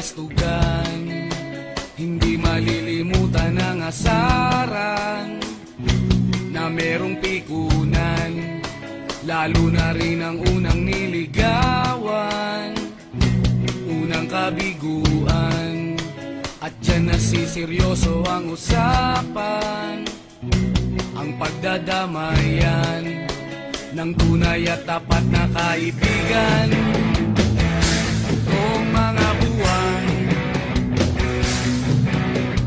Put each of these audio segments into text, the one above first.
kastugan, hindi malilimutan ang asaran na merong pikunan, lalo na rin ang unang niligawan, unang kabiguan. At dyan nasiseryoso ang usapan, ang pagdadamayan ng tunay at tapat na kaibigan. Kung mga buwan,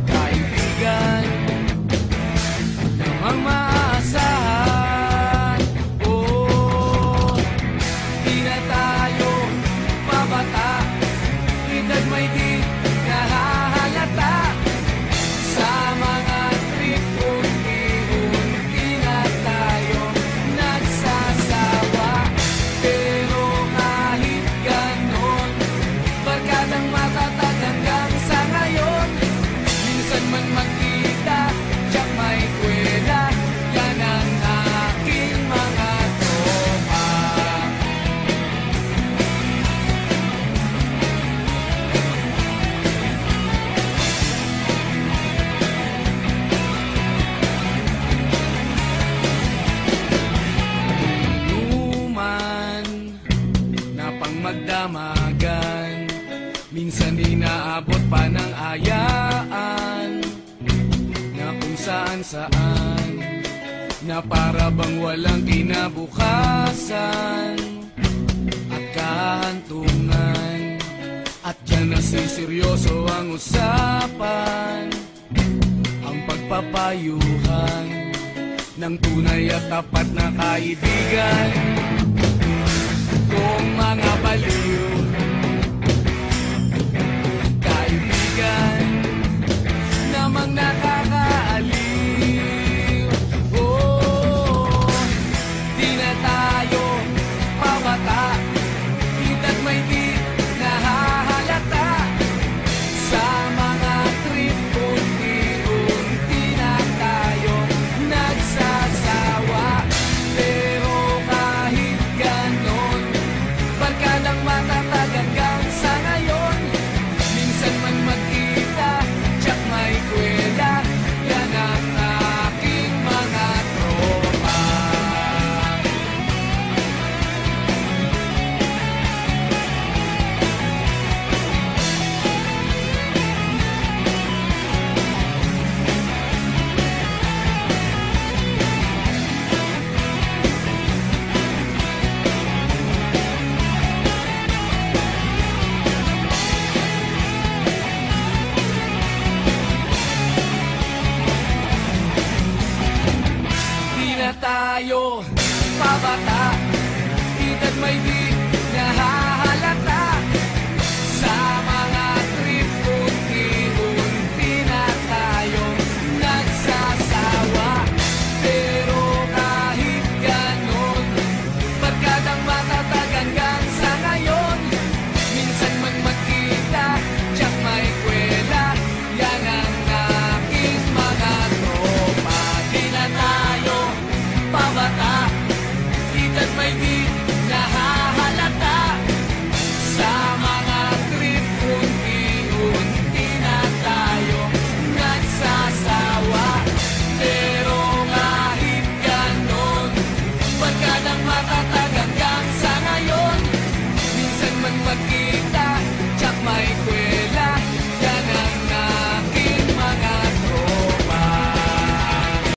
kaibigan namang maaasahan. Oh, di na tayo mabata, edad may di nahahalata. Sa mga trip, unti-unti na tayo nagsasawa. Pero kahit ganon, barkadang matatag hanggang sa ngayon. Minsan man magkita, tiyak may kwela, yan ang aking mga tropa. Inuman na pang magdamagan, minsan inaabot pa ng ayaan, na kung saan-saan, na para bang walang kinabukasan at kahantungan. At dyan nasiseryoso ang usapan, ang pagpapayuhan ng tunay at tapat na kaibigan. Kung mga baliw, kaibigan namang nakakaaliw. Oh, di na tayo mabata, edad may di nahahalata. Sa mga trip, unti-unti na tayo nagsasawa. Pero kahit ganon, barkadang matatag hanggang sa ngayon. Minsan man magkita, tiyak may kwela, yan ang aking mga tropa. Di na tayo pabata, edad may di